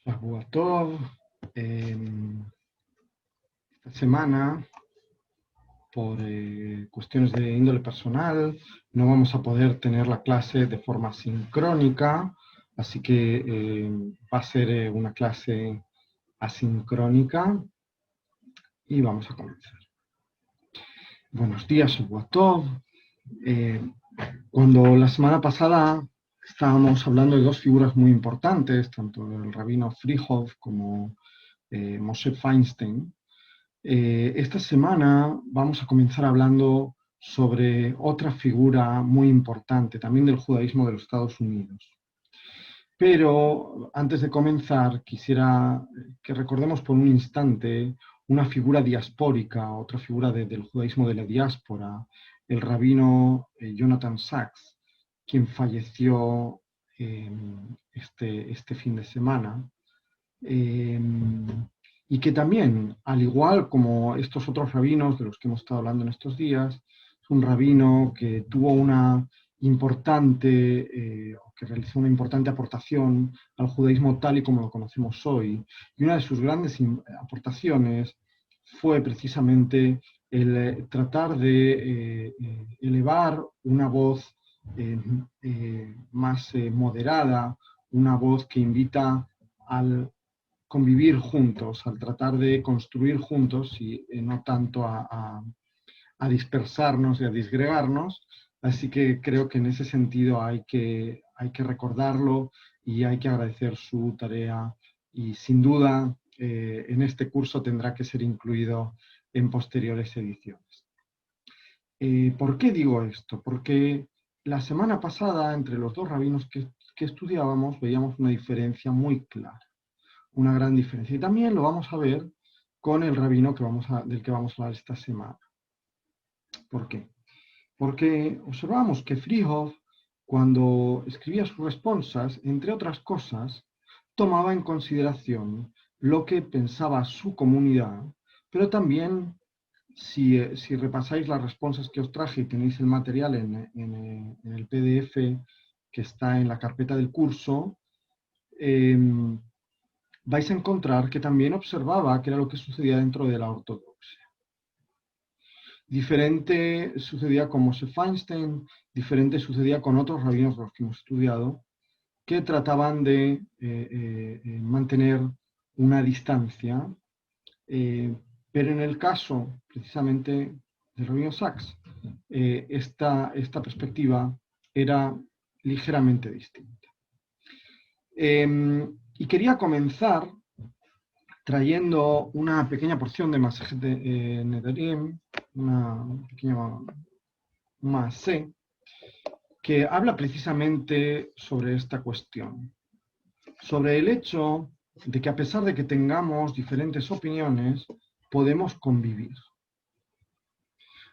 Shavua Tov. Esta semana, por cuestiones de índole personal, no vamos a poder tener la clase de forma sincrónica, así que va a ser una clase asincrónica y vamos a comenzar. Buenos días, Shavua Tov. Cuando la semana pasada estábamos hablando de dos figuras muy importantes, tanto el rabino Frihov como Moshe Feinstein, esta semana vamos a comenzar hablando sobre otra figura muy importante, también del judaísmo de los Estados Unidos. Pero antes de comenzar, quisiera que recordemos por un instante una figura diaspórica, otra figura del judaísmo de la diáspora, el rabino Jonathan Sacks, quien falleció este fin de semana. Y que también, al igual como estos otros rabinos de los que hemos estado hablando en estos días, es un rabino que tuvo una importante, que realizó una importante aportación al judaísmo tal y como lo conocemos hoy. Y una de sus grandes aportaciones fue precisamente el tratar de elevar una voz más moderada, una voz que invita al convivir juntos, al tratar de construir juntos y no tanto a dispersarnos y a disgregarnos. Así que creo que en ese sentido hay que recordarlo y hay que agradecer su tarea y sin duda en este curso tendrá que ser incluido en posteriores ediciones. ¿Por qué digo esto? Porque la semana pasada entre los dos rabinos que estudiábamos veíamos una diferencia muy clara, una gran diferencia. Y también lo vamos a ver con el rabino del que vamos a hablar esta semana. ¿Por qué? Porque observamos que Frihov, cuando escribía sus responsas, entre otras cosas, tomaba en consideración lo que pensaba su comunidad, pero también, si repasáis las responsas que os traje y tenéis el material en el PDF que está en la carpeta del curso, vais a encontrar que también observaba qué era lo que sucedía dentro de la ortodoxia. Diferente sucedía con Moshe Feinstein, diferente sucedía con otros rabinos de los que hemos estudiado, que trataban de mantener una distancia, pero en el caso precisamente del rabino Sacks, esta perspectiva era ligeramente distinta. Y quería comenzar trayendo una pequeña porción de Masejet Nedarim, una pequeña Masé, que habla precisamente sobre esta cuestión, sobre el hecho de que a pesar de que tengamos diferentes opiniones, podemos convivir.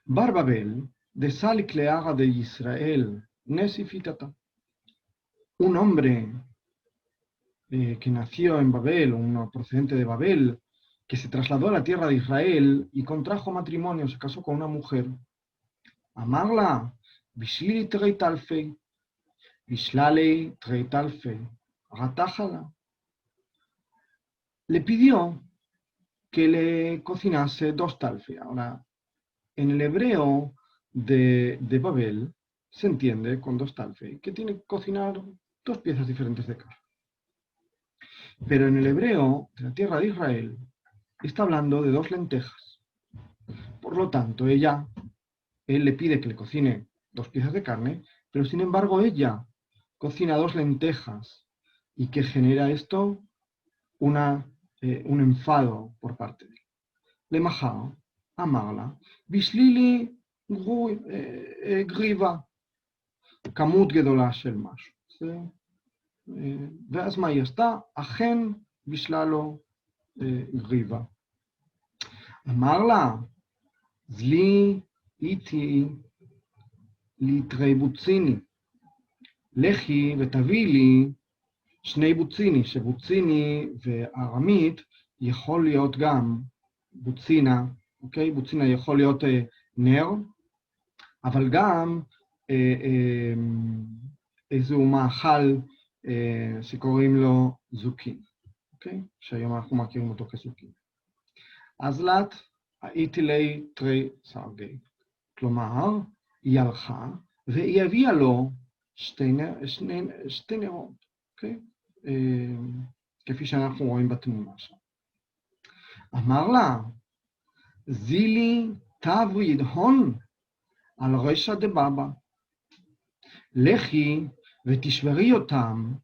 Bar Babel, de Sal Cleaga de Israel, Nesifitata, un hombre que nació en Babel, uno procedente de Babel, que se trasladó a la tierra de Israel y contrajo matrimonio, se casó con una mujer. Amarla, Bishli Treitalfei, Bishlale Treitalfei, Ratájala. Le pidió que le cocinase 2 talfe. Ahora, en el hebreo de Babel se entiende con 2 talfe que tiene que cocinar 2 piezas diferentes de carne. Pero en el hebreo de la tierra de Israel está hablando de 2 lentejas. Por lo tanto, él le pide que le cocine 2 piezas de carne, pero sin embargo ella cocina 2 lentejas. ¿Y que genera esto? Un enfado por parte de él. Le majao, amarla, bishlili griva, כמות גדולה של משהו. ואז מה היא עשתה? אכן בישלה לו גריבה. אמר לה, זלי איתי ליטרי בוציני, לכי ותביא לי 2 בוציני, שבוציני בארמית יכול להיות גם בוצינה, אוקיי? בוצינה יכול להיות נר, אבל גם איזשהו מאכל שקוראים לו זוקין. אוקיי? שהיום אנחנו מכירים אותו כסוכין. אז לת, הייתי לי תרי סרגי. כלומר, היא הלכה והיא הביאה לו שתי נרות, אוקיי? כפי שאנחנו רואים בתמונה שם. אמר לה, זילי תבריד הון על רשע דבבא. לכי ותשברי אותם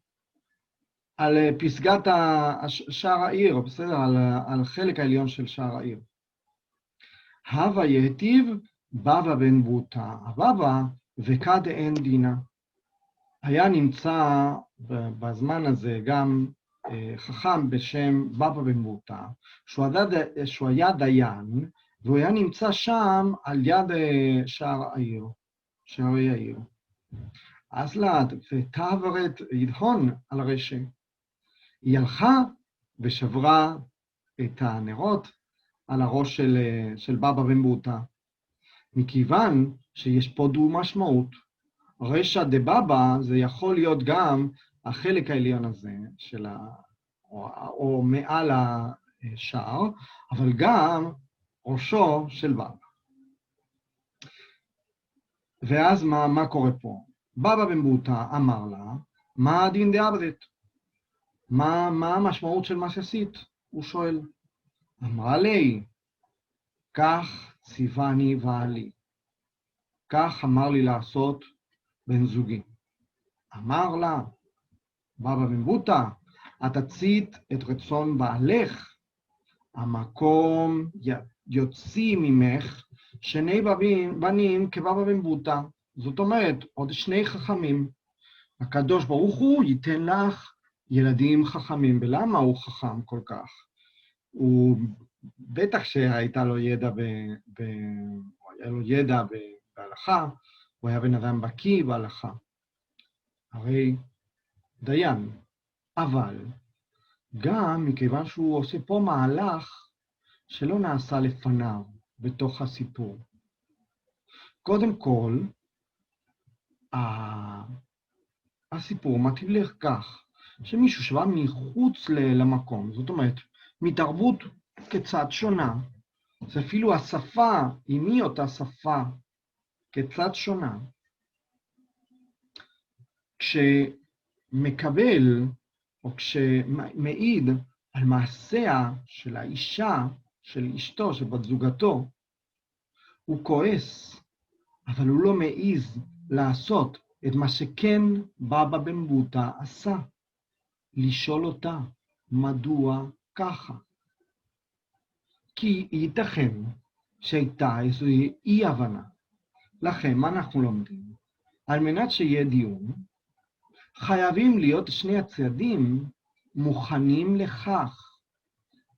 על פסגת שער העיר, בסדר? על חלק העליון של שער העיר. הווה יהטיב בבא בן בוטה. הבבא וכד אין דינה. היה נמצא בזמן הזה גם חכם בשם בבא בן בוטה, שהוא היה דיין, והוא היה נמצא שם על יד שער העיר, שערי העיר. אז לת ותעברת ידהון על רשע. היא הלכה ושברה את הנרות על הראש של בבא בן בוטה. מכיוון שיש פה דו משמעות. רשע דבבא זה יכול להיות גם החלק העליון הזה, או מעל השער, אבל גם ראשו של בבא. ואז מה קורה פה? בבא בן בוטה אמר לה, מה הדין דאברת? מה המשמעות של מה שעשית? הוא שואל. אמרה לי, כך ציווני בעלי. כך אמר לי לעשות בן זוגי. אמר לה, בבא בן בוטה, את עשית את רצון בעלך, המקום יוציא ממך שני בנים כבבא בן בוטה. זאת אומרת, עוד שני חכמים. הקדוש ברוך הוא ייתן לך ילדים חכמים. ולמה הוא חכם כל כך? הוא בטח שהייתה לו ידע בהלכה, הוא היה בן אדם בקיא בהלכה. הרי דיין. אבל גם מכיוון שהוא עושה פה מהלך שלא נעשה לפניו בתוך הסיפור. קודם כל, הסיפור מתאים לך כך, שמישהו שבא מחוץ למקום, זאת אומרת, מתערבות קצת שונה, זה אפילו השפה, אם היא אותה שפה, קצת שונה. כשמקבל, או כשמעיד על מעשיה של האישה, של אשתו, של בת זוגתו, הוא כועס, אבל הוא לא מעיז לעשות את מה שכן בבא בן בוטה עשה, לשאול אותה, מדוע ככה? כי ייתכן שהייתה איזו אי הבנה. לכן, מה אנחנו לומדים? על מנת שיהיה דיון, חייבים להיות שני הצדדים מוכנים לכך.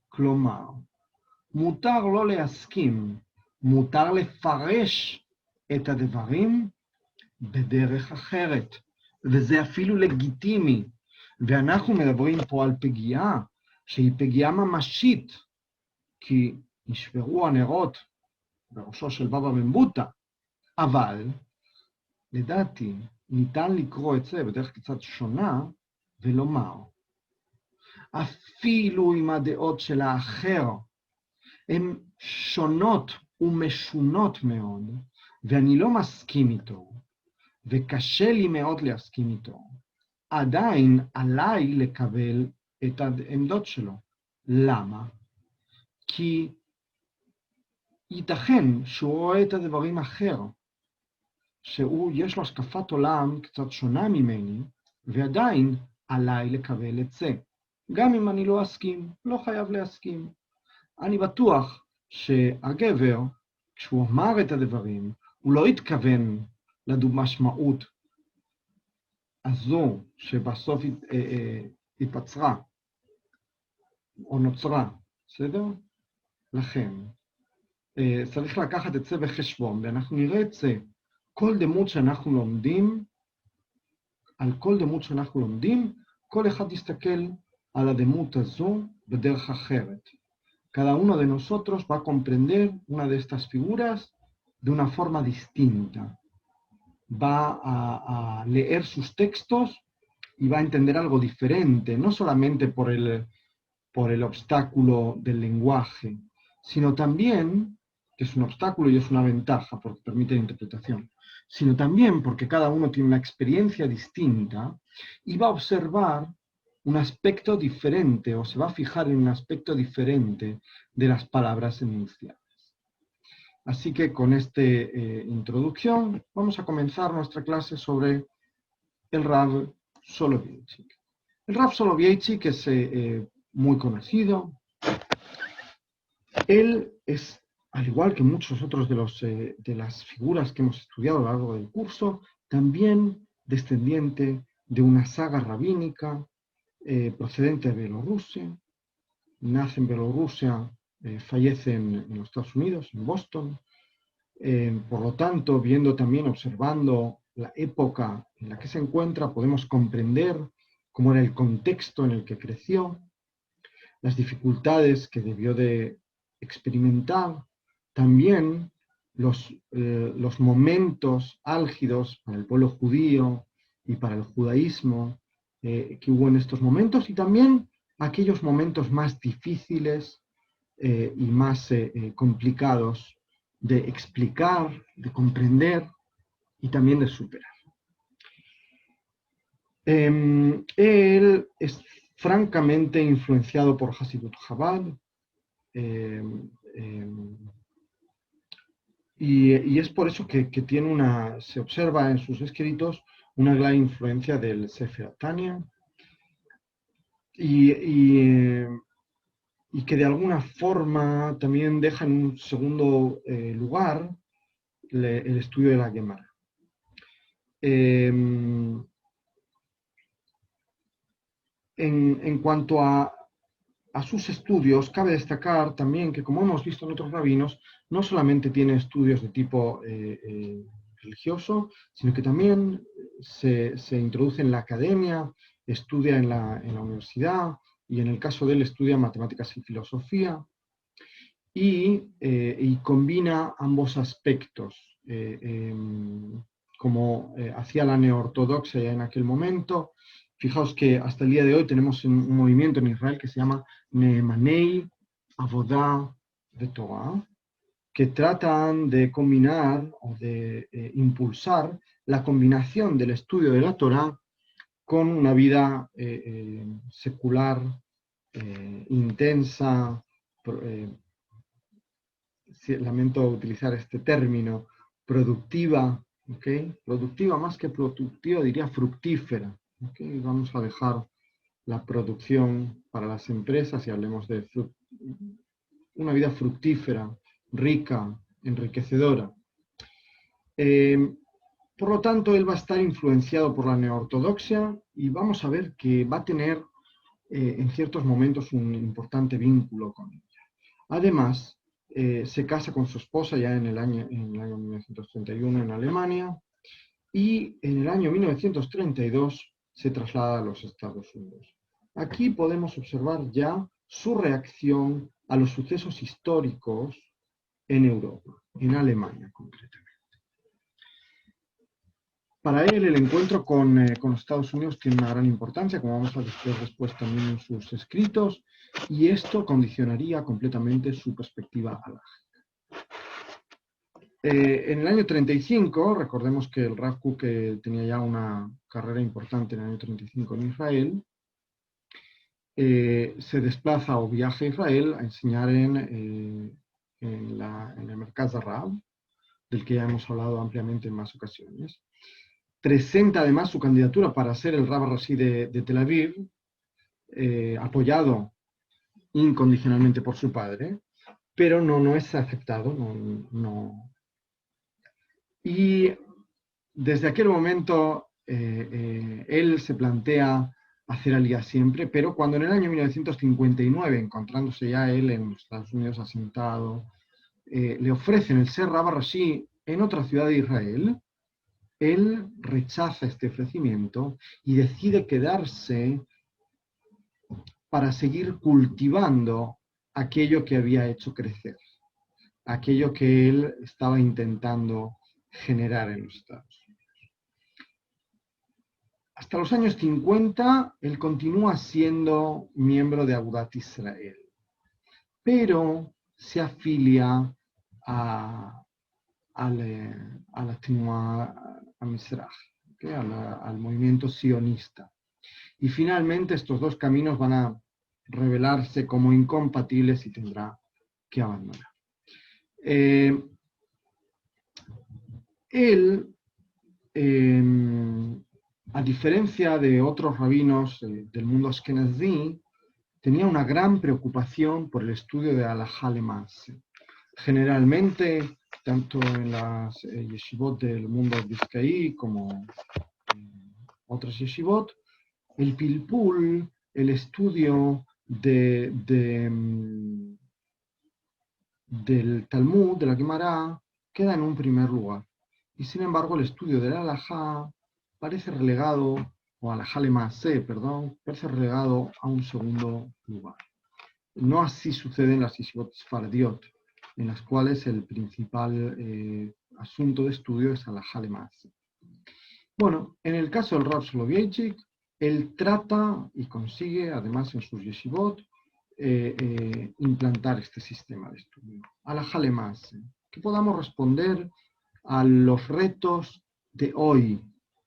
כלומר, מותר לא להסכים, מותר לפרש את הדברים בדרך אחרת, וזה אפילו לגיטימי. ואנחנו מדברים פה על פגיעה, שהיא פגיעה ממשית, כי נשברו הנרות בראשו של בבא בן בוטה, אבל לדעתי ניתן לקרוא את זה בדרך קצת שונה ולומר, אפילו אם הדעות של האחר הן שונות ומשונות מאוד, ואני לא מסכים איתו, וקשה לי מאוד להסכים איתו, עדיין עליי לקבל את העמדות שלו. למה? כי ייתכן שהוא רואה את הדברים אחר, שיש לו השקפת עולם קצת שונה ממני, ועדיין עליי לקבל את זה. גם אם אני לא אסכים, לא חייב להסכים. אני בטוח שהגבר, כשהוא אמר את הדברים, הוא לא התכוון למשמעות הזו שבסוף התפצרה, או נוצרה, בסדר? לכן, צריך לקחת את זה בחשבון, ואנחנו נראה את זה. כל דמות שאנחנו לומדים, על כל דמות שאנחנו לומדים, כל אחד יסתכל על הדמות הזו בדרך אחרת. Cada uno de nosotros va a comprender una de estas figuras de una forma distinta. Va a leer sus textos y va a entender algo diferente, no solamente por el por el obstáculo del lenguaje, sino también, que es un obstáculo y es una ventaja porque permite la interpretación, sino también porque cada uno tiene una experiencia distinta y va a observar un aspecto diferente o se va a fijar en un aspecto diferente de las palabras enunciadas. Así que con esta introducción vamos a comenzar nuestra clase sobre el Rav Soloveitchik. El Rav Soloveitchik es muy conocido. Él es, al igual que muchos otros de las figuras que hemos estudiado a lo largo del curso, también descendiente de una saga rabínica procedente de Bielorrusia. Nace en Bielorrusia, fallece en los Estados Unidos, en Boston. Por lo tanto, viendo también, observando la época en la que se encuentra, podemos comprender cómo era el contexto en el que creció, las dificultades que debió de experimentar, también los momentos álgidos para el pueblo judío y para el judaísmo que hubo en estos momentos, y también aquellos momentos más difíciles y más complicados de explicar, de comprender y también de superar. Él es francamente influenciado por Hasidut Chabad, y es por eso que tiene se observa en sus escritos una gran influencia del Sefer Tanya, y que de alguna forma también deja en un segundo lugar el estudio de la Gemara. En cuanto a sus estudios, cabe destacar también que, como hemos visto en otros rabinos, no solamente tiene estudios de tipo religioso, sino que también se introduce en la academia, estudia en la universidad, y en el caso de él estudia matemáticas y filosofía, y combina ambos aspectos, como hacía la neoortodoxia ya en aquel momento. Fijaos que hasta el día de hoy tenemos un movimiento en Israel que se llama Neemanei Avodah Torah, que tratan de combinar o de impulsar la combinación del estudio de la Torah con una vida secular, intensa. Lamento utilizar este término, productiva, ¿okay? Productiva más que productiva, diría fructífera. ¿Okay? Vamos a dejar la producción para las empresas y hablemos de una vida fructífera, rica, enriquecedora. Por lo tanto, él va a estar influenciado por la neoortodoxia y vamos a ver que va a tener en ciertos momentos un importante vínculo con ella. Además, se casa con su esposa ya en el año 1931 en Alemania, y en el año 1932 se traslada a los Estados Unidos. Aquí podemos observar ya su reacción a los sucesos históricos en Europa, en Alemania concretamente. Para él el encuentro con los Estados Unidos tiene una gran importancia, como vamos a ver después también en sus escritos, y esto condicionaría completamente su perspectiva halajá. En el año 35, recordemos que el Rav Kook tenía ya una carrera importante en el año 35 en Israel, se desplaza o viaja a Israel a enseñar en el Merkaz Rav, del que ya hemos hablado ampliamente en más ocasiones. Presenta además su candidatura para ser el Rav Rashi de Tel Aviv, apoyado incondicionalmente por su padre, pero no es aceptado, no. Y desde aquel momento él se plantea hacer aliyá siempre, pero cuando en el año 1959, encontrándose ya él en los Estados Unidos asentado, le ofrecen el ser Rav Rashi en otra ciudad de Israel, él rechaza este ofrecimiento y decide quedarse para seguir cultivando aquello que había hecho crecer, aquello que él estaba intentando generar en los Estados Unidos. hasta los años 50, él continúa siendo miembro de Agudat Israel, pero se afilia a la Tnuá HaMizrach, ¿okay? Al movimiento sionista. Y finalmente estos dos caminos van a revelarse como incompatibles y tendrá que abandonar. Él, a diferencia de otros rabinos del mundo ashkenazí, tenía una gran preocupación por el estudio de Halajá Lema'aseh. Generalmente, tanto en las yeshivot del mundo vizcaí como otras yeshivot, el pilpul, el estudio del Talmud, de la Gemara, queda en un primer lugar. Y sin embargo, el estudio de la Halajá parece relegado, o Halajá Lema'aseh, perdón, parece relegado a un segundo lugar. No así sucede en las yeshivot sfaradiot, en las cuales el principal asunto de estudio es Halajá Lema'aseh. Bueno, en el caso del Rav Soloveitchik, él trata y consigue, además en sus yeshivot, implantar este sistema de estudio. Halajá Lema'aseh, que podamos responder a los retos de hoy,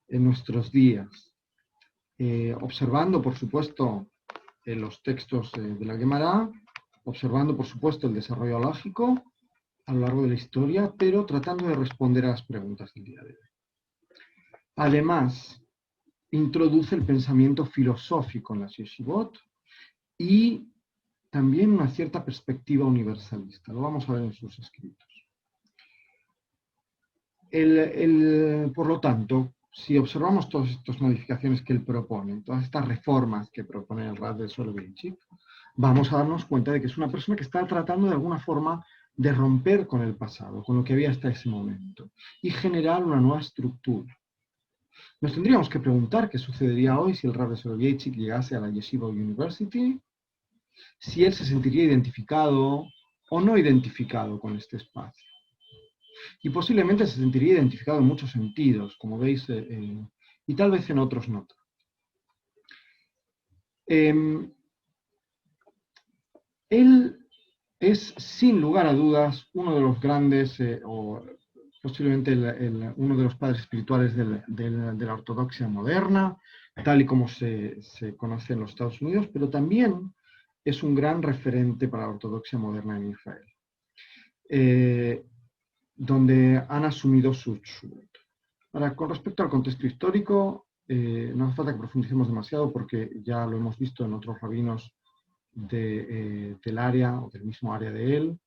en nuestros días, observando, por supuesto, los textos de la Gemara, observando, por supuesto, el desarrollo lógico a lo largo de la historia, pero tratando de responder a las preguntas del día de hoy. Además, introduce el pensamiento filosófico en las yeshivot y también una cierta perspectiva universalista. Lo vamos a ver en sus escritos. Por lo tanto, si observamos todas estas modificaciones que él propone, todas estas reformas que propone el Rav de Soloveitchik, vamos a darnos cuenta de que es una persona que está tratando de alguna forma de romper con el pasado, con lo que había hasta ese momento, y generar una nueva estructura. Nos tendríamos que preguntar qué sucedería hoy si el Rav de Soloveitchik llegase a la Yeshiva University, si él se sentiría identificado o no identificado con este espacio. Y posiblemente se sentiría identificado en muchos sentidos, como veis, y tal vez en otros no. Él es, sin lugar a dudas, uno de los grandes, o posiblemente uno de los padres espirituales de la ortodoxia moderna, tal y como se conoce en los Estados Unidos, pero también es un gran referente para la ortodoxia moderna en Israel, donde han asumido su tshuvot. Ahora, con respecto al contexto histórico, no hace falta que profundicemos demasiado porque ya lo hemos visto en otros rabinos del área o del mismo área de él.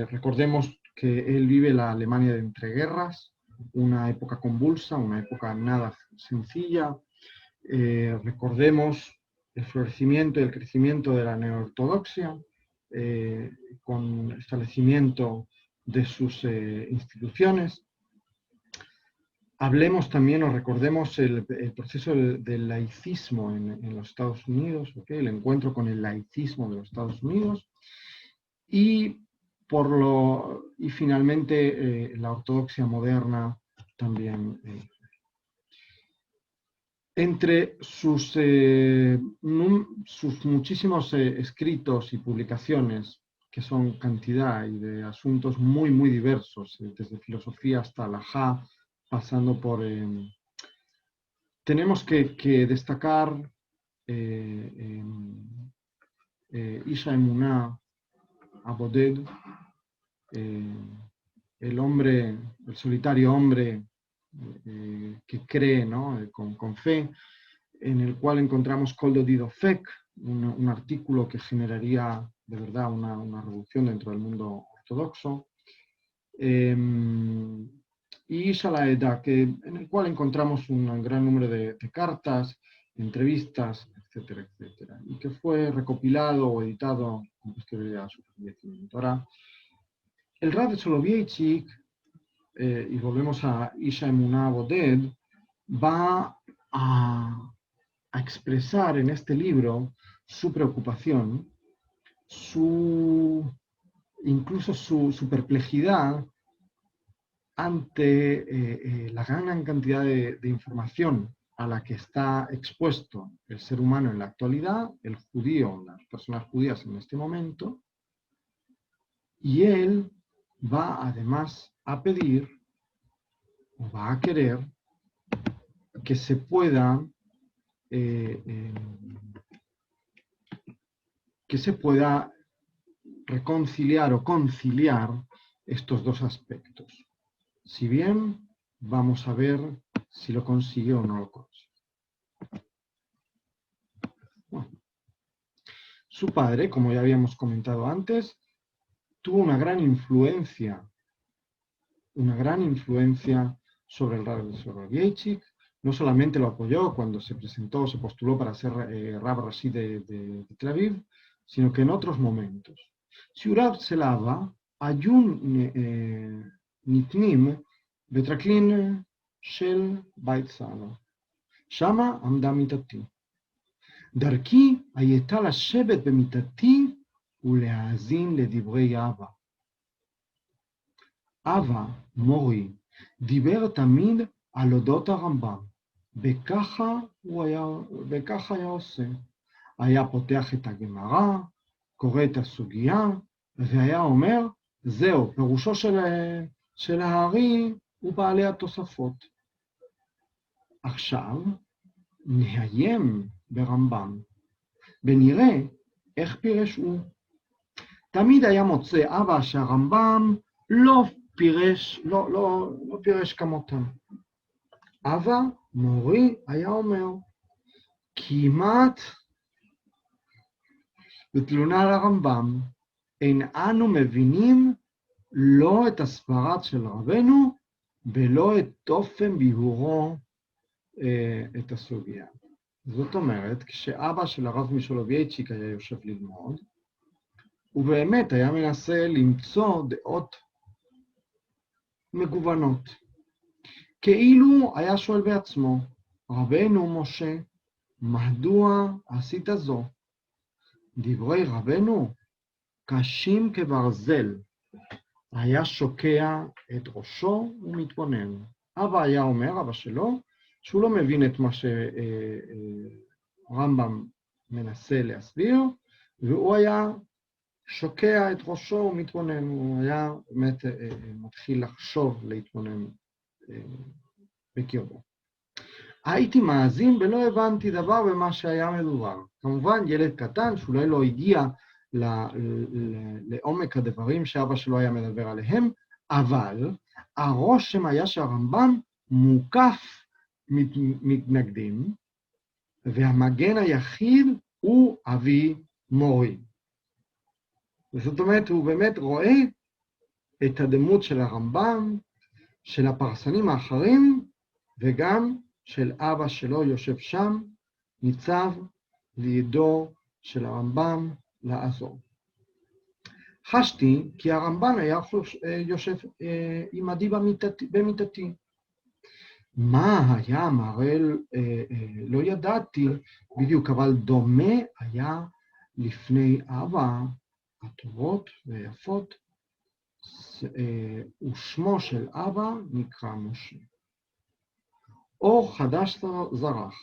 Recordemos que él vive la Alemania de entreguerras, una época convulsa, una época nada sencilla. Recordemos el florecimiento y el crecimiento de la neoortodoxia, con el establecimiento de sus instituciones. Hablemos también o recordemos el proceso del laicismo en los Estados Unidos, ¿okay? El encuentro con el laicismo de los Estados Unidos y finalmente la ortodoxia moderna también. Entre sus muchísimos escritos y publicaciones, que son cantidad y de asuntos muy, muy diversos, desde filosofía hasta halajá, pasando por... tenemos que destacar Isha Emuná Aboded, el solitario hombre que cree, ¿no? con fe, en el cual encontramos Kol Dodido Fek, un artículo que generaría de verdad una revolución dentro del mundo ortodoxo. Y Shalaeda, en el cual encontramos un gran número de cartas, entrevistas, etcétera, etcétera, y que fue recopilado o editado con posterioridad a su fallecimiento. Ahora, el Rav de Soloveitchik, y volvemos a Isha Emuná Aboded, va a expresar en este libro su preocupación, incluso su perplejidad ante la gran cantidad de información a la que está expuesto el ser humano en la actualidad, el judío, las personas judías en este momento, y él va además a pedir o va a querer que se pueda reconciliar o conciliar estos dos aspectos. Si bien vamos a ver si lo consigue o no lo consigue. Bueno, su padre, como ya habíamos comentado antes, tuvo una gran influencia sobre el Rab de Soloveitchik. No solamente lo apoyó cuando se presentó, se postuló para ser Rab Rashi de Tel Aviv, sino que en otros momentos. שיעוריו של אבא היו ניתנים בטרקלין של בית סבא. שמה עמדה מיטתי. דרכי הייתה לשבת במיטתי ולהאזין לדברי אבא. אבא, מורי, דיבר תמיד על אודות הרמב"ם, וככה היה עושה. היה פותח את הגמרא, קורא את הסוגיה, והיה אומר, זהו, פירושו של הארי ובעלי התוספות. עכשיו נהיים ברמב"ם, ונראה איך פירש הוא. תמיד היה מוצא אבא שהרמב"ם לא פירש כמותם. אבא, מורי, היה אומר, כמעט בתלונה על הרמב"ם, אין אנו מבינים לא את הסברת של רבנו, ולא את אופן ביאורו את הסוגיה. זאת אומרת, כשאבא של הרב מסולובייצ'יק היה יושב ללמוד, הוא באמת היה מנסה למצוא דעות מגוונות. כאילו היה שואל בעצמו, רבנו משה, מדוע עשית זו? דברי רבנו קשים כברזל, היה שוקע את ראשו ומתבונן. אבא היה אומר, אבא שלו, שהוא לא מבין את מה שרמב"ם מנסה להסביר, והוא היה שוקע את ראשו ומתבונן, הוא היה באמת מתחיל לחשוב, להתבונן בקרבו. הייתי מאזין ולא הבנתי דבר במה שהיה מדובר. כמובן, ילד קטן שאולי לא הגיע לעומק הדברים שאבא שלו היה מדבר עליהם, אבל הרושם היה שהרמב"ם מוקף מתנגדים, והמגן היחיד הוא אבי מורי. זאת אומרת, הוא באמת רואה את הדמות של הרמב"ם, של הפרשנים האחרים, וגם של אבא שלו יושב שם, ניצב לידו של הרמב"ם לעזור. חשתי כי הרמב"ם היה יושב עמדי במיטתי. מה היה מראה, לא ידעתי בדיוק, אבל דומה היה לפני אבא הטובות ויפות, ושמו של אבא נקרא משה. אור חדש זרח,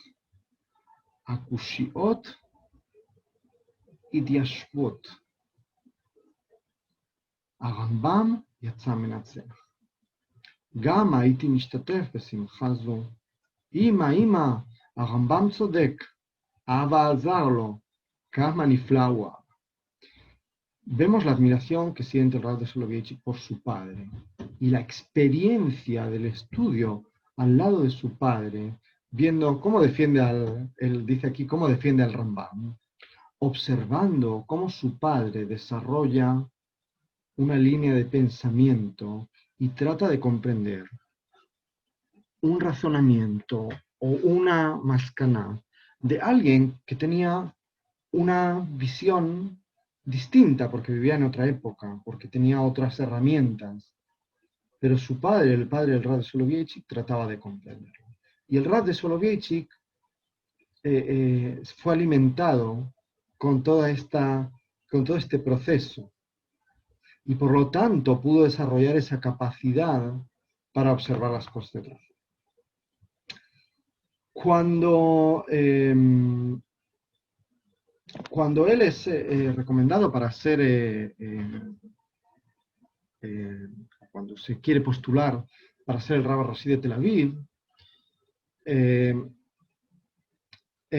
הקושיות התיישבות. הרמב"ם יצא מנצח. גם הייתי משתתף בשמחה זו. אמא, הרמב"ם צודק, אבא עזר לו, כמה נפלא הוא אבא. Vemos la admiración que siente el Rav de Soloveitchik por su padre y la experiencia del estudio al lado de su padre, viendo cómo defiende él dice aquí, cómo defiende al Rambam, observando cómo su padre desarrolla una línea de pensamiento y trata de comprender un razonamiento o una mascaná de alguien que tenía una visión distinta porque vivía en otra época, porque tenía otras herramientas. Pero su padre, el padre del Rav de Soloveitchik, trataba de comprenderlo. Y el Rav de Soloveitchik fue alimentado con todo este proceso. Y por lo tanto pudo desarrollar esa capacidad para observar las cosas de Dios. Cuando, cuando él es recomendado para ser, cuando se quiere postular para ser el Rab Rashi de Tel Aviv,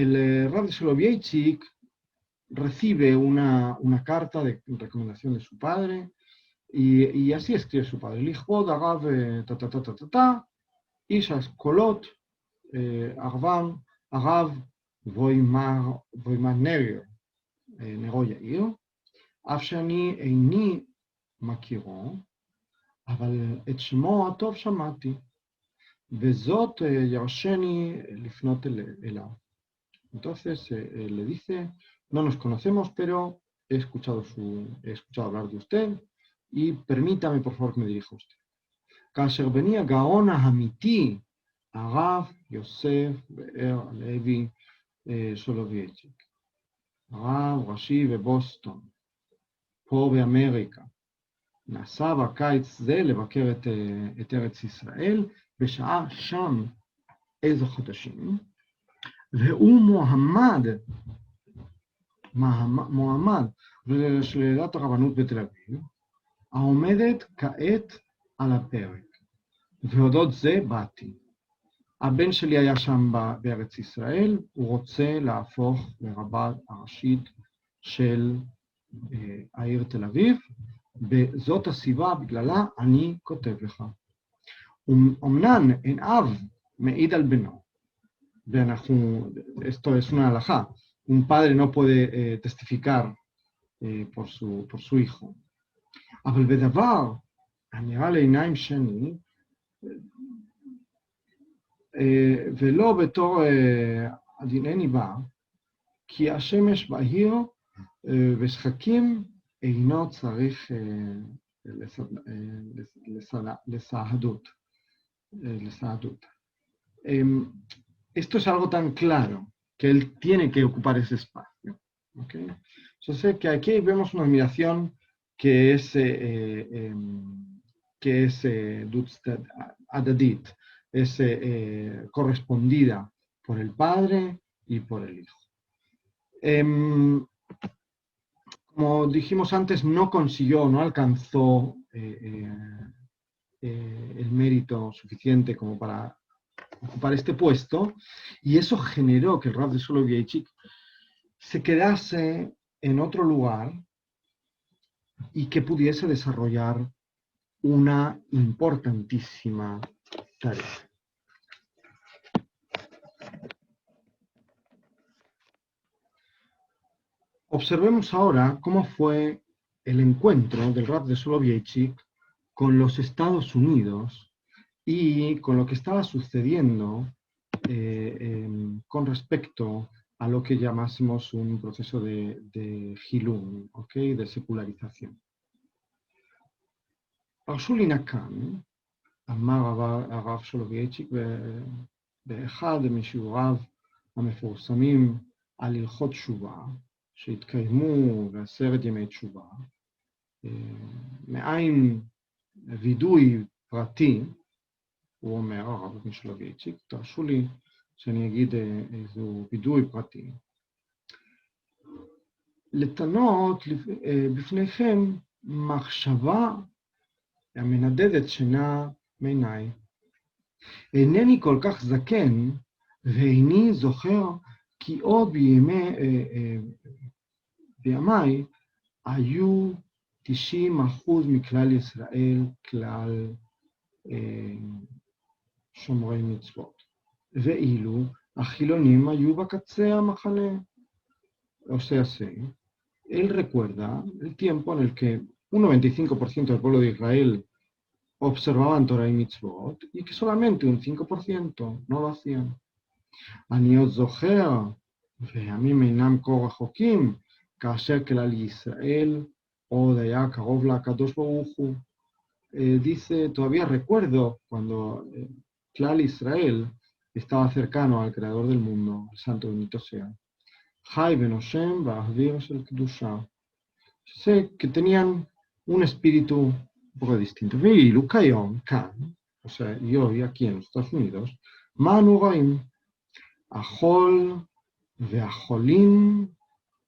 el Rab de Soloveitchik recibe una carta de recomendación de su padre, y así escribe su padre: Lichbod Arav ta ta ta ta ta ta, Ish Askolot Arvam Arav Voimar נרו יאיר, אף שאני איני מכירו, אבל את שמו הטוב שמעתי, וזאת ירשני לפנות אליו. Entonces le dice: no nos conocemos, pero he escuchado hablar de usted, y permítame por favor que me dirija a usted. כאשר בני הגאון האמיתי, הרב יוסף באר הלוי סולובייצ'יק, הרב ראשי בבוסטון, פה באמריקה, נסע בקיץ זה לבקר את ארץ ישראל, בשעה שם איזו חודשים, והוא מועמד לשלילת הרבנות בתל אביב, העומדת כעת על הפרק, והודות זה באתי. הבן שלי היה שם בארץ ישראל, הוא רוצה להפוך לרבה הראשית של העיר תל אביב, וזאת הסיבה בגללה אני כותב לך. אמנם אין אב מעיד על בנו, esto es una halajá, un padre no puede testificar por su hijo. אבל בדבר הנראה לעיניים שני, ולא בתור עדינני בה, כי השמש בהיר ושחקים אינו צריך לסעדות. Esto es algo tan claro que él tiene que ocupar ese espacio. ¿Okay? Yo sé que aquí vemos una admiración que es adadit, es correspondida por el padre y por el hijo. Como dijimos antes, no alcanzó el mérito suficiente como para ocupar este puesto, y eso generó que el Rav de Soloveitchik se quedase en otro lugar y que pudiese desarrollar una importantísima tarea. Observemos ahora cómo fue el encuentro del Rav de Soloveitchik con los Estados Unidos y con lo que estaba sucediendo con respecto a lo que llamásemos un proceso de Hilum, ¿okay? De secularización. הרשו לי כאן, אמר הרב סולובייצ'יק באחד משיעוריו המפורסמים על הלכות תשובה, שהתקיימו ב10 ימי תשובה, מאין וידוי פרטי, הוא אומר, הרב סולובייצ'יק, תרשו לי שאני אגיד איזו וידוי פרטי, לטענות בפניכם מחשבה המנדדת שינה מעיניי. אינני כל כך זקן, ואיני זוכר כי עוד בימיי היו 90% מכלל ישראל כלל שומרי מצוות, ואילו החילונים היו בקצה המחנה. O sea, él recuerda el tiempo en el que un 95% del pueblo de Israel observaban Torah y Mitzvot, y que solamente un 5% no lo hacían. אני עוד זוכר, והימים אינם כה רחוקים, כאשר כלל ישראל עוד היה קרוב לקדוש ברוך הוא. Dice, todavía recuerdo cuando Klal Israel estaba cercano al creador del mundo, el santo bendito sea. Chai ben Hashem ba'avir shel kedusha. Sé que tenían un espíritu un poco distinto. ואילו כיום, כאן, o sea, y hoy aquí en los Estados Unidos, מה אנו רואים? Ahol veajolim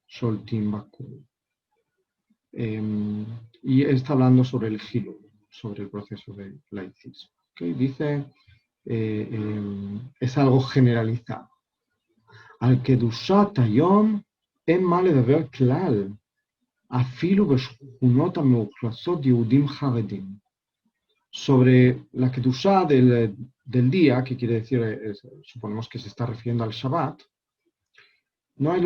sholtim bakul. Y está hablando sobre el gilo, sobre el proceso de laicismo. ¿Okay? Dice, es algo generalizado. Al kedushat hayom en mal ledaber klal, afilu בשכונות המאוכלסות יהודים חרדים. Sobre la kedusha del día, que quiere decir, suponemos que se está refiriendo al Shabbat, no hay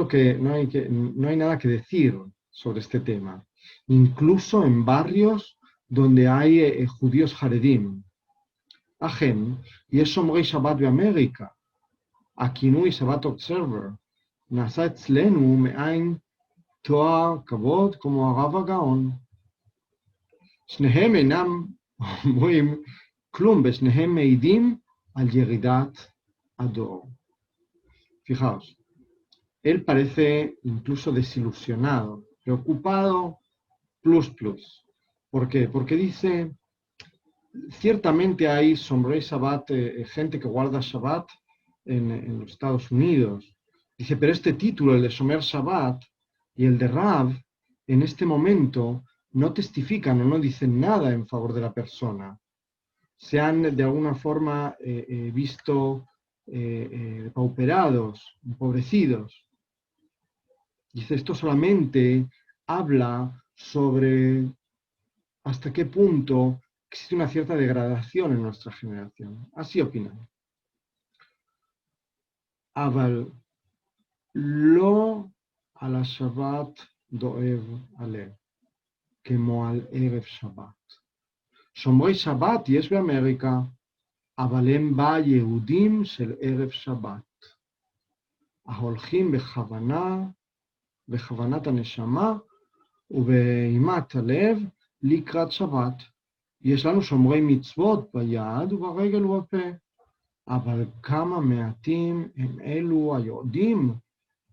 nada que decir sobre este tema. Incluso en barrios donde hay judíos haredim. Ajem, y es Shomrei Shabbat de América, הכינוי Shabbat Observer, נעשה אצלנו מעין תואר כבוד כמו הרב הגאון. שניהם אינם אומרים כלום, בשניהם מעידים על ירידת הדור. Fijaos, él parece incluso desilusionado, preocupado, plus. ¿Por qué? Porque dice, ciertamente hay Shomrei Shabbat, gente que guarda Shabbat en los Estados Unidos. Dice, pero este título, el de Shomer Shabbat y el de Rav, en este momento no testifican o no dicen nada en favor de la persona. Se han de alguna forma visto pauperados, empobrecidos. Dice, esto solamente habla sobre hasta qué punto existe una cierta degradación en nuestra generación. Así opinan. אבל לא על השבת דואב הלב, כמו על ערב שבת. שומרי שבת יש באמריקה, אבל הם בה יהודים של ערב שבת, ההולכים בכוונת הנשמה ובאימת הלב לקראת שבת. יש לנו שומרי מצוות ביד וברגל ובפה. אבל כמה מעטים הם אלו היודעים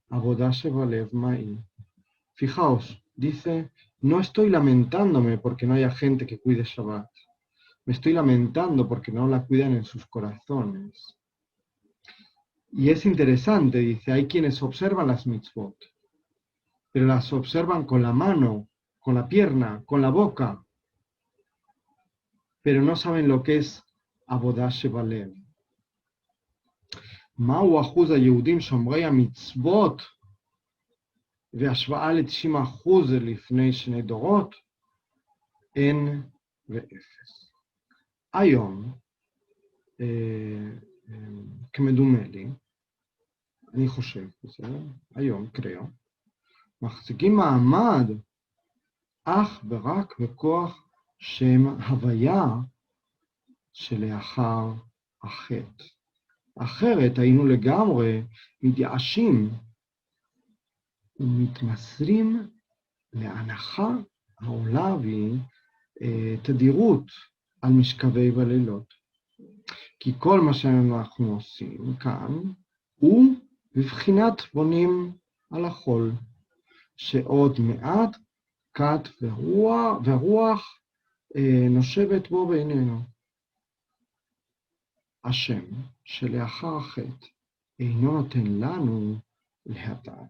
עבודה שבלב מהי. Fijaos, dice, no estoy lamentándome porque no haya gente que cuide Shabbat. Me estoy lamentando porque no la cuidan en sus corazones. Y es interesante, dice, hay quienes observan las mitzvot, pero las observan con la mano, con la pierna, con la boca, pero no saben lo que es עבודה שבלב. מהו אחוז היהודים שומרי המצוות והשוואה ל-90% לפני 2 דורות? אין ואפס. היום, כמדומה לי, אני חושב, היום, קריאו, מחזיקים מעמד אך ורק בכוח שם הוויה שלאחר החטא. אחרת היינו לגמרי מתייאשים ומתמסרים להנחה העולה תדירות על משכבי בלילות. כי כל מה שאנחנו עושים כאן הוא בבחינת בונים על החול, שעוד מעט כת ורוח נושבת בו בינינו. השם שלאחר החטא אינו נותן לנו להטעה.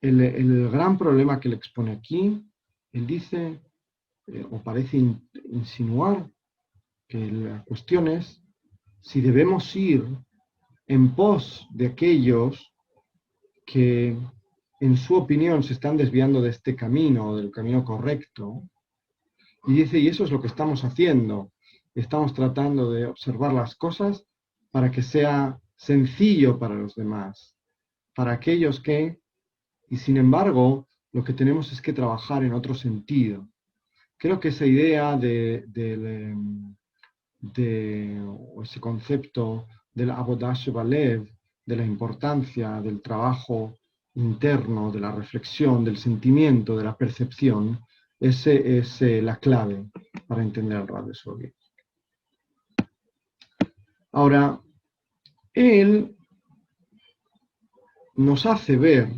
El gran problema que le expone aquí, él dice, o parece insinuar, que la cuestión es si debemos ir en pos de aquellos que en su opinión se están desviando de este camino, del camino correcto, y dice, y eso es lo que estamos haciendo, estamos tratando de observar las cosas para que sea sencillo para los demás, para aquellos que, y sin embargo, lo que tenemos es que trabajar en otro sentido. Creo que esa idea o ese concepto del Avodah Shebalev, de la importancia del trabajo interno, de la reflexión, del sentimiento, de la percepción, ese es la clave para entender el Rav de Soloveitchik. Ahora, él nos hace ver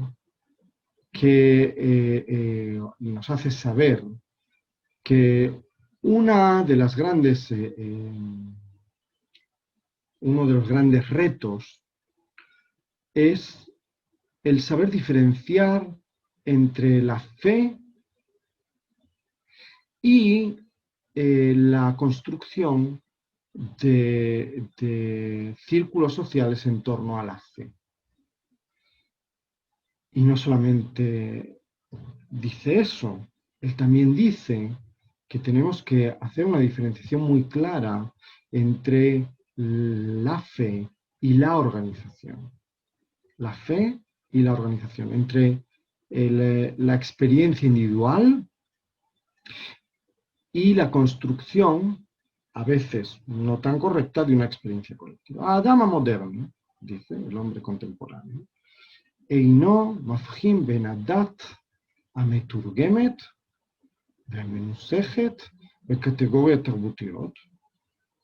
que nos hace saber que uno de los grandes retos es el saber diferenciar entre la fe y la construcción de círculos sociales en torno a la fe. Y no solamente dice eso, él también dice que tenemos que hacer una diferenciación muy clara entre la fe y la organización. La fe y la organización, entre la experiencia individual y la construcción, a veces no tan correcta, de una experiencia colectiva. Adama moderno, dice el hombre contemporáneo, אינו מבחין בין הדת המתורגמת והמנוסחת בקטגוריות תרבותיות,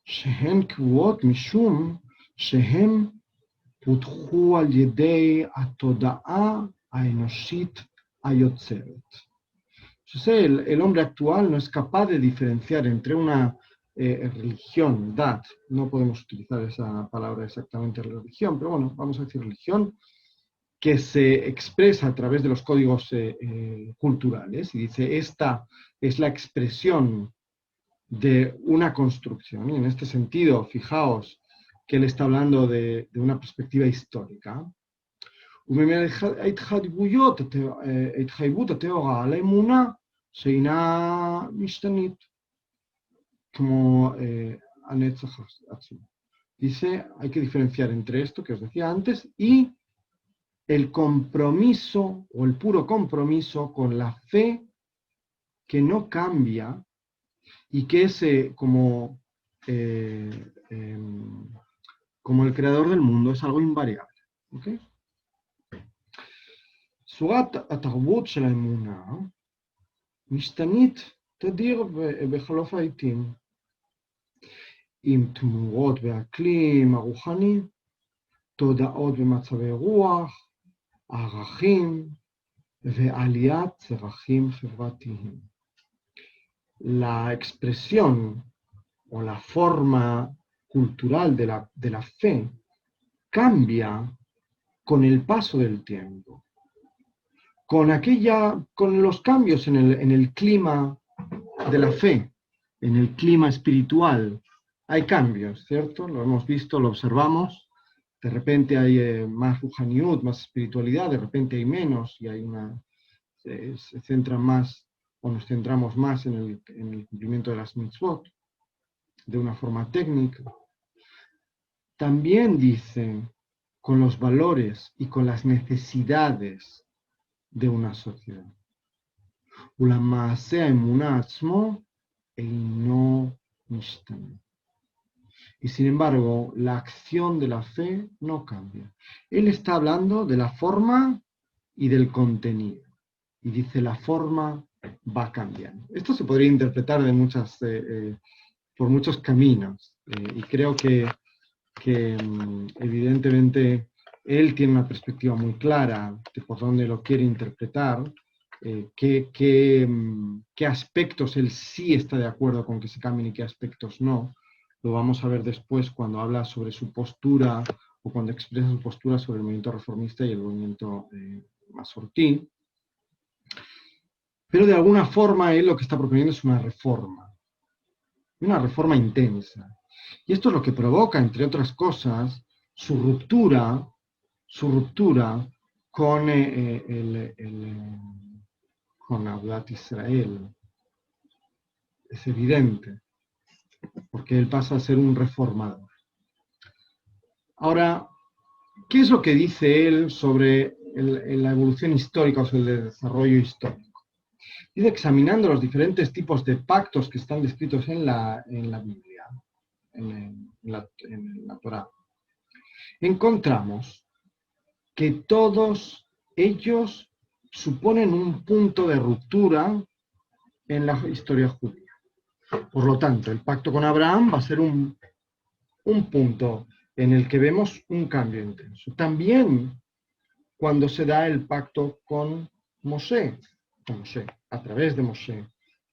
שהן קבועות משום שהן פותחו על ידי התודעה האנושית היוצרת. Entonces, el hombre actual no es capaz de diferenciar entre una religión, dat, no podemos utilizar esa palabra exactamente religión, pero bueno, vamos a decir religión, que se expresa a través de los códigos culturales, y dice, esta es la expresión de una construcción, y en este sentido, fijaos que él está hablando de una perspectiva histórica, ההתחייבות הטהורה על האמונה שאינה משתנית, como הנצח עצמו. Dice, hay que diferenciar entre esto que os decía antes y el compromiso o el puro compromiso con la fe que no cambia y que es como el creador del mundo, es algo invariable. ¿Okay? צורת התרבות של האמונה משתנית תדיר בחלוף העיתים, עם תמורות באקלים הרוחני, תודעות במצבי רוח, ערכים ועליית צרכים חברתיים. La expresión o la forma cultural de la fe cambia con el paso del tiempo, con los cambios en el clima de la fe, en el clima espiritual. Hay cambios, ¿cierto? Lo hemos visto, lo observamos. De repente hay más ruhaniut, más espiritualidad, de repente hay menos y hay se centra más o nos centramos más en el cumplimiento de las mitzvot de una forma técnica. También dice con los valores y con las necesidades de una sociedad. ולמעשה האמונה עצמו אינו משתנה. Y sin embargo, la acción de la fe no cambia. Él está hablando de la forma y del contenido. Y dice, la forma va cambiando. Esto se podría interpretar por muchos caminos. Y creo que evidentemente él tiene una perspectiva muy clara de por dónde lo quiere interpretar, qué aspectos él sí está de acuerdo con que se cambien y qué aspectos no. Lo vamos a ver después cuando habla sobre su postura o cuando expresa su postura sobre el movimiento reformista y el movimiento masortí. Pero de alguna forma él lo que está proponiendo es una reforma intensa. Y esto es lo que provoca, entre otras cosas, su ruptura con con Agudat Israel. Es evidente, porque él pasa a ser un reformador. Ahora, ¿qué es lo que dice él sobre la evolución histórica o sobre el desarrollo histórico? Dice, examinando los diferentes tipos de pactos que están descritos en la Biblia, en la Torá, encontramos que todos ellos suponen un punto de ruptura en la historia judía. Por lo tanto, el pacto con Abraham va a ser un punto en el que vemos un cambio intenso. También cuando se da el pacto con Moshe, a través de Moshe,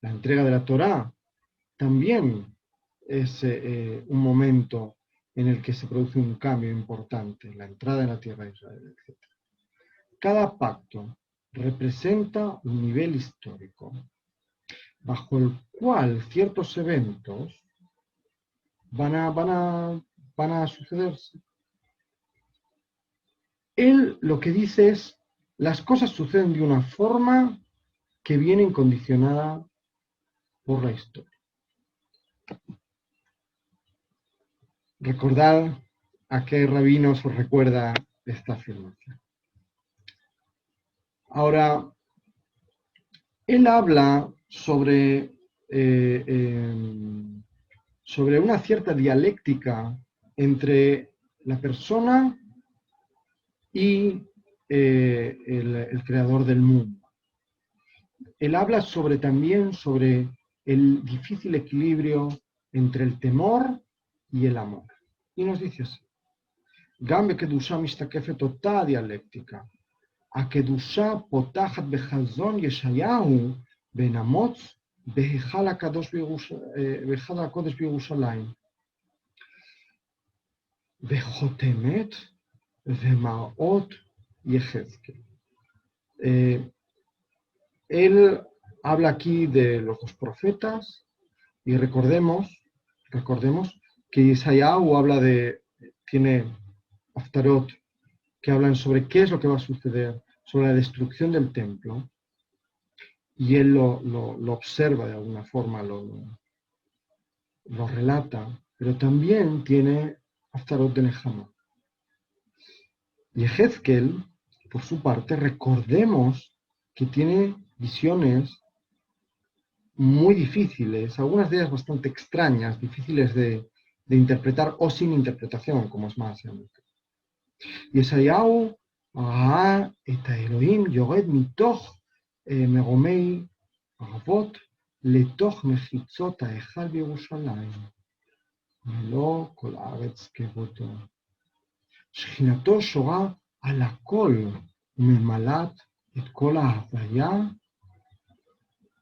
la entrega de la Torá, también es un momento en el que se produce un cambio importante, la entrada en la tierra de Israel, etc. Cada pacto representa un nivel histórico bajo el cual ciertos eventos van a sucederse. Él lo que dice es, las cosas suceden de una forma que viene condicionada por la historia. Recordad a qué rabinos os recuerda esta afirmación. Ahora, él habla sobre una cierta dialéctica entre la persona y el creador del mundo. Él habla también sobre el difícil equilibrio entre el temor y el amor. Y nos dice así, גם בקדושה משתקפת אותה דיאלקטיקה. הקדושה פותחת בחזון ישעיהו בין אמוץ בהיכל הקודש בירושלים. וחותמת ומראות יחזקאל. Él habla aquí de los dos profetas y recordemos que Isaías tiene Haftarot que hablan sobre qué es lo que va a suceder, sobre la destrucción del templo, y él lo observa de alguna forma, lo relata, pero también tiene Haftarot de Nehemías. Y Yehezkel, por su parte, recordemos que tiene visiones muy difíciles, algunas de ellas bastante extrañas, difíciles de interpretar o sin interpretación, como es más. ישעיהו ראה את האלוהים יורד מתוך מרומי ערבות לתוך מחיצות ההיכל בירושלים, ולא כל הארץ כבודו. שכינתו שורה על הכל וממלאת את כל ההוויה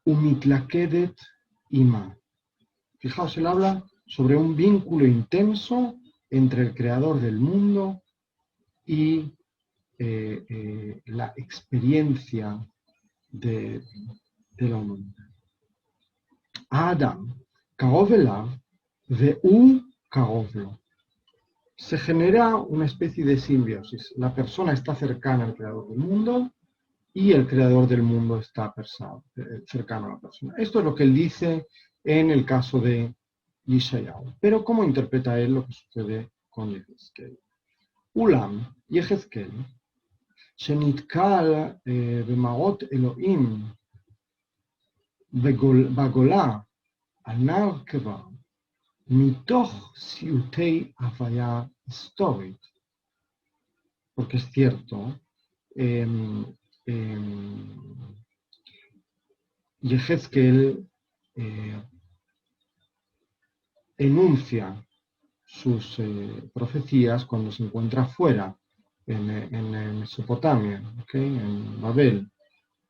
ומתלכדת עימה. Fijaos, él habla sobre un vínculo intenso entre el creador del mundo y la experiencia de la humanidad. Adam, קרוב אליו, והוא קרוב לו. Se genera una especie de simbiosis. La persona está cercana al creador del mundo y el creador del mundo está cercano a la persona. Esto es lo que él dice en el caso de Yeshayahu. Pero ¿cómo interpreta él lo que sucede con Yehezkel? אולם יחזקאל, שנתקל במראות אלוהים בגולה על נהר כבר, מתוך סיוטי הוויה היסטורית, porque es cierto, Yehezkel enuncia sus profecías cuando se encuentra fuera, en Mesopotamia, ¿okay? En Babel.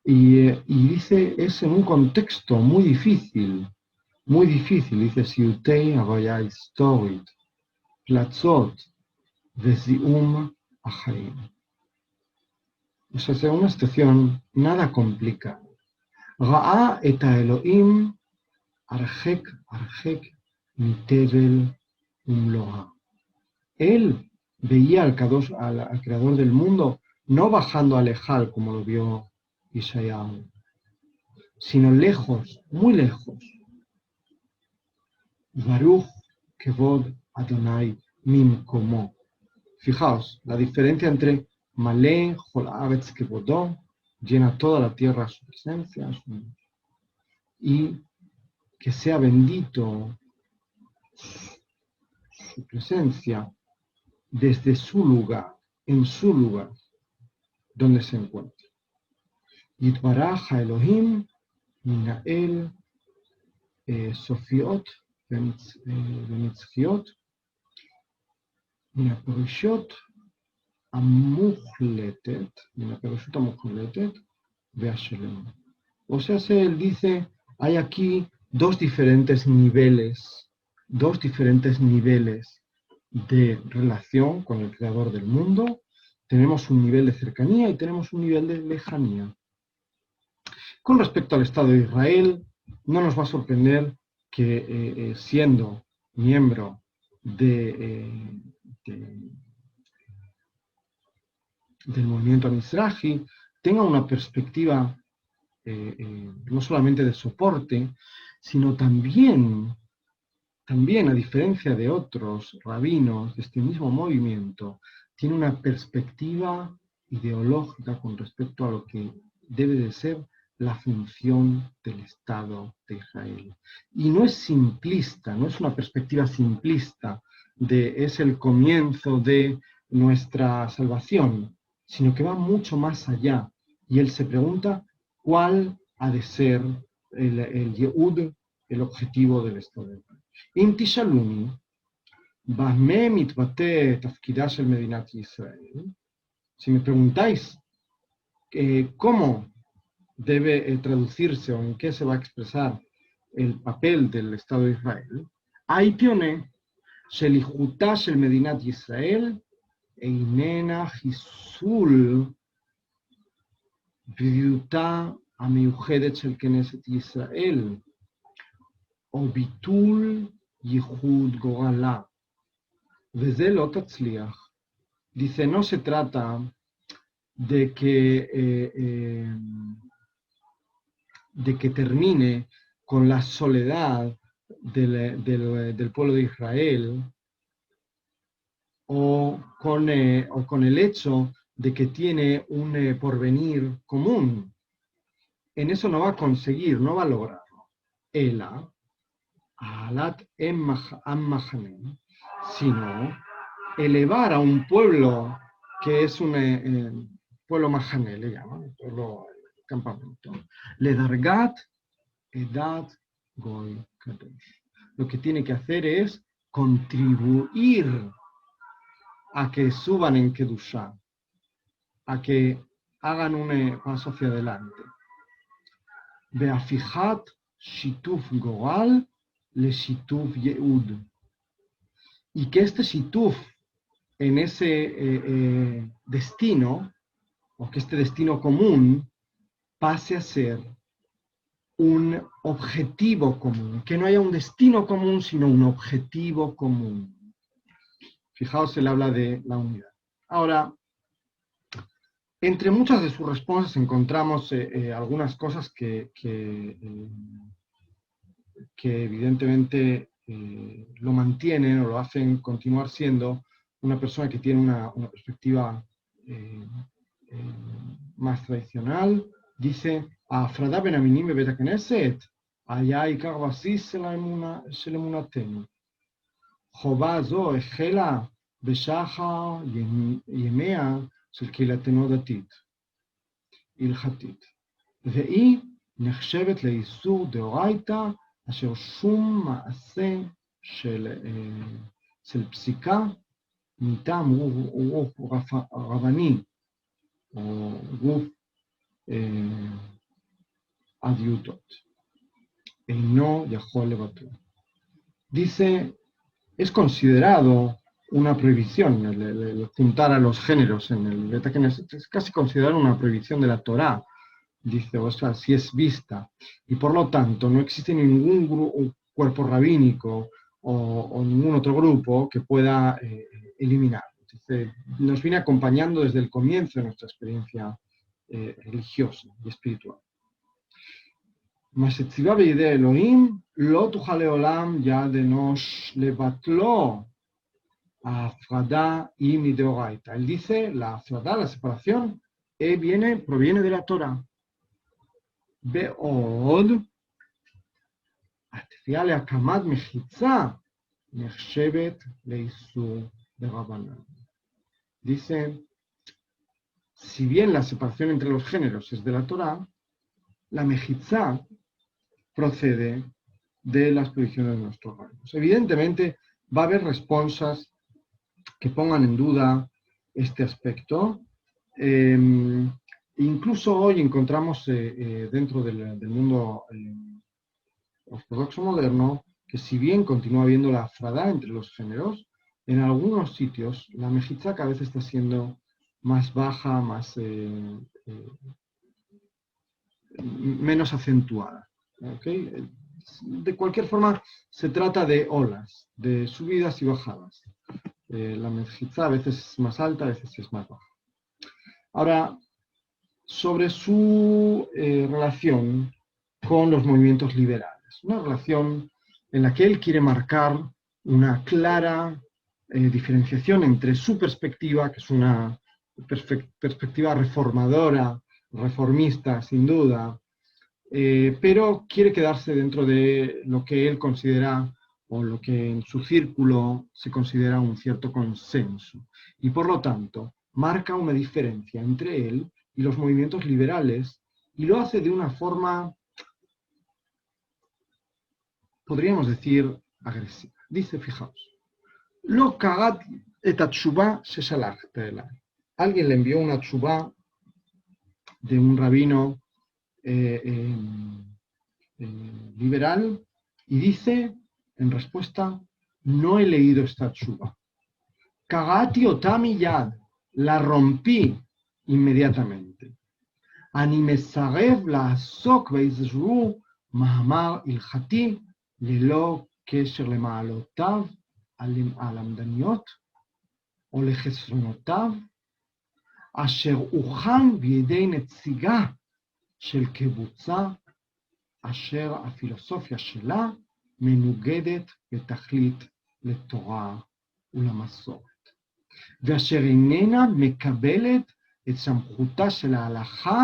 Y dice, es en un contexto muy difícil, dice, Siutei Havaya Historit, Platzot, Vezium Achaim. O sea, es una situación nada complicada. Ra'a et Elohim arjek mitevel umloha. Él veía al creador del mundo no bajando al Ejal como lo vio Isaías, sino lejos, muy lejos. Baruch kevod Adonai mimkomo. Fijaos, la diferencia entre Malé, Jol Haaretz kevodó, llena toda la tierra su presencia, y que sea bendito su presencia desde su lugar, en su lugar, donde se encuentra. Yitbarach Elohim minael sofiot v'nitzchiot מן הפירושות המוחלטת והשלם. O sea, él dice, hay aquí dos diferentes niveles de relación con el creador del mundo, tenemos un nivel de cercanía y tenemos un nivel de lejanía. Con respecto al Estado de Israel, no nos va a sorprender que siendo miembro del movimiento Mizrahi, tenga una perspectiva no solamente de soporte, sino también, a diferencia de otros rabinos de este mismo movimiento, tiene una perspectiva ideológica con respecto a lo que debe de ser la función del Estado de Israel. Y no es simplista, no es una perspectiva simplista de es el comienzo de nuestra salvación, sino que va mucho más allá. Y él se pregunta cuál ha de ser el Yehud, el objetivo del Estado de Israel. אם תשאלוני, במה מתבטא תפקידה של מדינת ישראל, si me preguntáis cómo debe traducirse o en qué se va a expresar el papel del Estado de Israel, הייתי עונה שליחותה של מדינת ישראל איננה חיסול בריאותה המיוחדת של כנסת ישראל, או ביטול ייחוד גורלה. וזה לא תצליח. Dice, no se trata de que termine con la soledad del pueblo de Israel o con el hecho de que tiene un porvenir común. En eso no va a conseguir, no va a lograrlo. Ela, alat am sino elevar a un pueblo que es un pueblo mahané, le llaman, un pueblo campamento. Le dargat edat goy kadosh. Lo que tiene que hacer es contribuir a que suban en Kedushá, a que hagan un paso hacia adelante. Beafijat shituf goral le shituf yeud. Y que este shituf en ese destino, o que este destino común pase a ser un objetivo común, que no haya un destino común, sino un objetivo común. Fijaos, él habla de la unidad. Ahora, entre muchas de sus respuestas encontramos algunas cosas que evidentemente lo mantienen o lo hacen continuar siendo una persona que tiene una perspectiva más tradicional. Dice, ההפרדה בין המינים בבית הכנסת היה עיקר בסיס של אמונתנו. חובה זו החלה בשחר ימיה של קהילתנו הדתית, הלכתית, והיא נחשבת לאיסור דאורייתא, אשר שום מעשה של פסיקה מטעם רוב רבני או גוף adiutot. No יכול לבטל. Dice, es considerado una prohibición el juntar a los géneros en el Beta Knesset, es casi considerado una prohibición de la Torá, dice, o sea, si es vista, y por lo tanto no existe ningún cuerpo rabínico o ningún otro grupo que pueda eliminarlo. Dice, nos viene acompañando desde el comienzo de nuestra experiencia religiosa y espiritual. מה שציווה בידי אלוהים, לא תוכל לעולם יד אנוש לבטלו. ההפרדה היא מדאורייתא. Él dice, la הפרדה, la separación, proviene de la Torah. בעוד, התביעה להקמת מחיצה נחשבת לאיסור דרבנן. Dice, si bien la separación entre los géneros es de la Torah, la mejizá procede de las prohibiciones de nuestros rabinos. Evidentemente, va a haber responsas que pongan en duda este aspecto. Incluso hoy encontramos dentro del mundo ortodoxo moderno que si bien continúa habiendo la afradá entre los géneros, en algunos sitios la mejizá cada vez está siendo más baja, menos acentuada. ¿Okay? De cualquier forma, se trata de olas, de subidas y bajadas. La mejizá a veces es más alta, a veces es más baja. Ahora, sobre su relación con los movimientos liberales, una relación en la que él quiere marcar una clara diferenciación entre su perspectiva, que es una perspectiva reformadora, reformista, sin duda, pero quiere quedarse dentro de lo que él considera o lo que en su círculo se considera un cierto consenso. Y por lo tanto, marca una diferencia entre él y los movimientos liberales y lo hace de una forma, podríamos decir, agresiva. Dice, fijaos, lo kagat et atshuva sheshalachta elai. Alguien le envió una tshuvá de un rabino liberal y dice en respuesta, no he leído esta tshuvá. Kagati otami yad, la rompí inmediatamente. Ani mesarev לעסוק באיזשהו מאמר הלכתי ללא קשר למעלותיו הלמדניות או לחסרונותיו, אשר הוכן בידי נציגה של קבוצה אשר הפילוסופיה שלה מנוגדת בתכלית לתורה ולמסורת, ואשר איננה מקבלת את סמכותה של ההלכה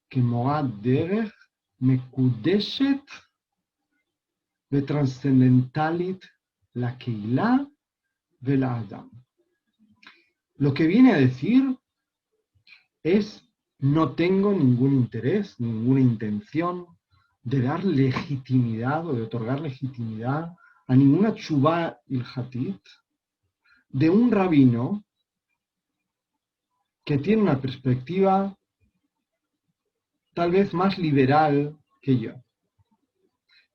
כמורת דרך מקודשת וטרנסצנדנטלית לקהילה ולאדם. Lo que viene a decir es, no tengo ningún interés, ninguna intención de dar legitimidad o de otorgar legitimidad a ninguna tshuvá ilhatit de un rabino que tiene una perspectiva tal vez más liberal que yo.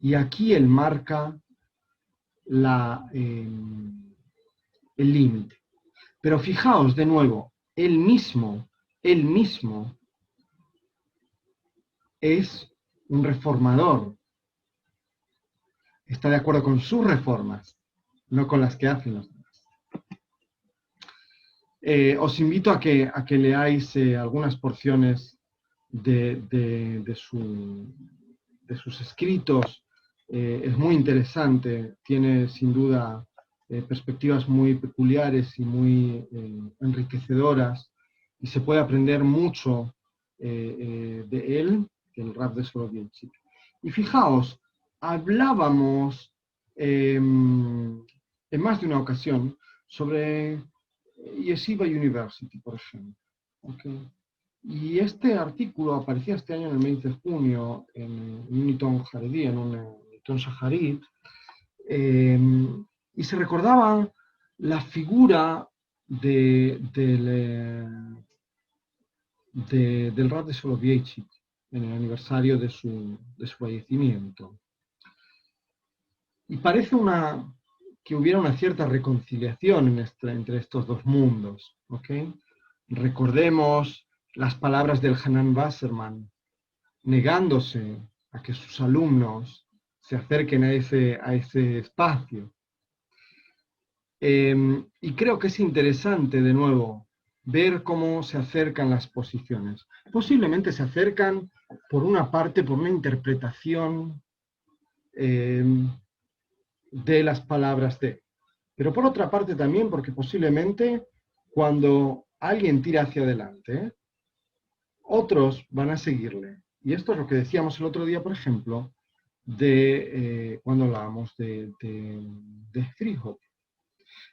Y aquí él marca el límite. Pero fijaos de nuevo, él mismo es un reformador. Está de acuerdo con sus reformas, no con las que hacen los demás. Os invito a que leáis algunas porciones de sus escritos. Es muy interesante, tiene sin duda perspectivas muy peculiares y muy enriquecedoras, y se puede aprender mucho de él, del Rav de Soloveitchik. Y fijaos, hablábamos en más de una ocasión sobre Yeshiva University, por ejemplo. ¿Okay? Y este artículo aparecía este año en el mes de junio en un Nitón Jaredí, en un Nitón Shaharit, y se recordaba la figura del Rav de Soloveitchik en el aniversario de su fallecimiento. Y parece que hubiera una cierta reconciliación entre estos dos mundos. ¿Okay? Recordemos las palabras del Hanan Wasserman, negándose a que sus alumnos se acerquen a ese espacio. Y creo que es interesante, de nuevo, ver cómo se acercan las posiciones. Posiblemente se acercan, por una parte, por una interpretación de las palabras de, pero por otra parte también porque posiblemente cuando alguien tira hacia adelante, otros van a seguirle. Y esto es lo que decíamos el otro día, por ejemplo, cuando hablábamos de Freehop,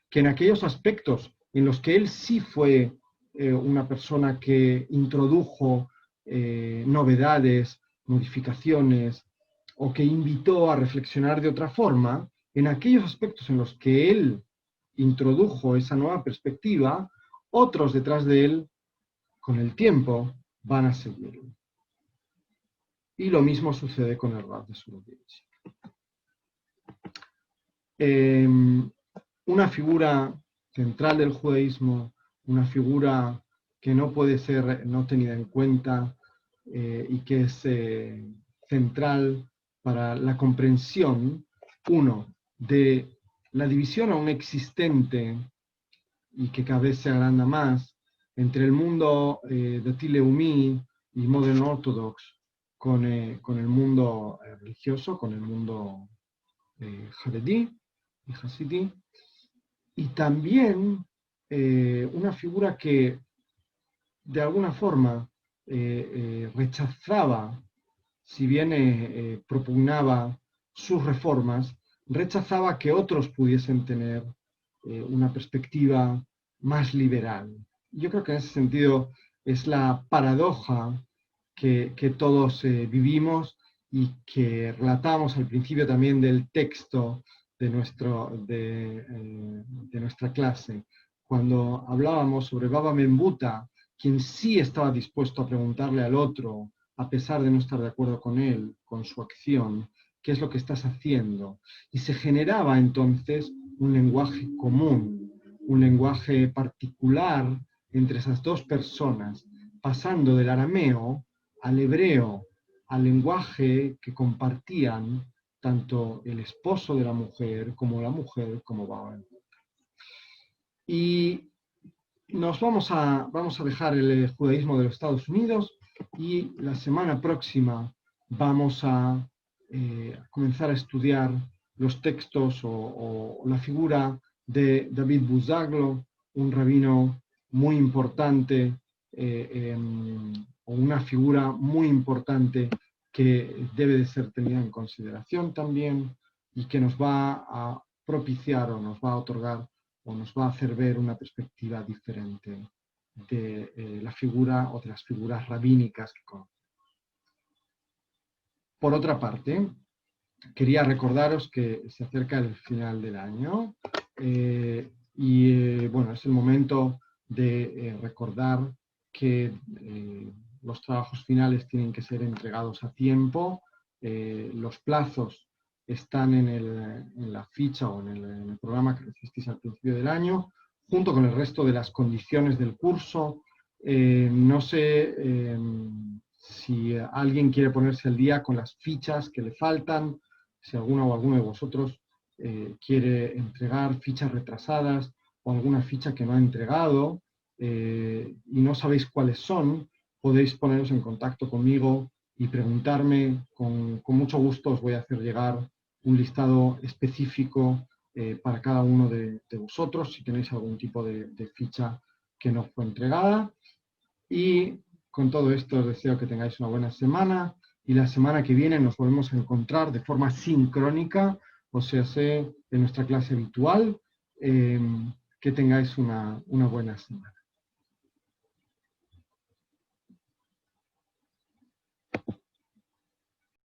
que en aquellos aspectos en los que él sí fue una persona que introdujo novedades, modificaciones, o que invitó a reflexionar de otra forma, en aquellos aspectos en los que él introdujo esa nueva perspectiva, otros detrás de él, con el tiempo, van a seguirlo. Y lo mismo sucede con el Rav de Soloveitchik. una figura central del judaísmo, una figura que no puede ser no tenida en cuenta y que es central para la comprensión, uno, de la división aún existente y que cada vez se agranda más entre el mundo Dati Leumi y Modern Orthodox con el mundo religioso, con el mundo Haredi y Hasidi, y también una figura que de alguna forma rechazaba, si bien propugnaba sus reformas, rechazaba que otros pudiesen tener una perspectiva más liberal. Yo creo que en ese sentido es la paradoja que todos vivimos y que relatamos al principio también del texto de nuestra clase, cuando hablábamos sobre Baba Membuta, quien sí estaba dispuesto a preguntarle al otro, a pesar de no estar de acuerdo con él, con su acción, qué es lo que estás haciendo. Y se generaba entonces un lenguaje común, un lenguaje particular entre esas dos personas, pasando del arameo al hebreo, al lenguaje que compartían tanto el esposo de la mujer como Baba. Y vamos a dejar el judaísmo de los Estados Unidos y la semana próxima vamos a comenzar a estudiar los textos o la figura de David Buzaglo, un rabino muy importante, o una figura muy importante que debe de ser tenida en consideración también y que nos va a propiciar o nos va a otorgar o nos va a hacer ver una perspectiva diferente de la figura o de las figuras rabínicas que conocemos. Por otra parte, quería recordaros que se acerca el final del año bueno, es el momento de recordar que los trabajos finales tienen que ser entregados a tiempo, los plazos están en la ficha o en el programa que recibisteis al principio del año, junto con el resto de las condiciones del curso. No sé si alguien quiere ponerse al día con las fichas que le faltan, si alguna o alguno de vosotros quiere entregar fichas retrasadas o alguna ficha que no ha entregado y no sabéis cuáles son, podéis poneros en contacto conmigo y preguntarme. Con mucho gusto os voy a hacer llegar un listado específico para cada uno de vosotros, si tenéis algún tipo de ficha que no fue entregada. Y con todo esto os deseo que tengáis una buena semana y la semana que viene nos volvemos a encontrar de forma sincrónica, o sea, en nuestra clase habitual. Que tengáis una buena semana.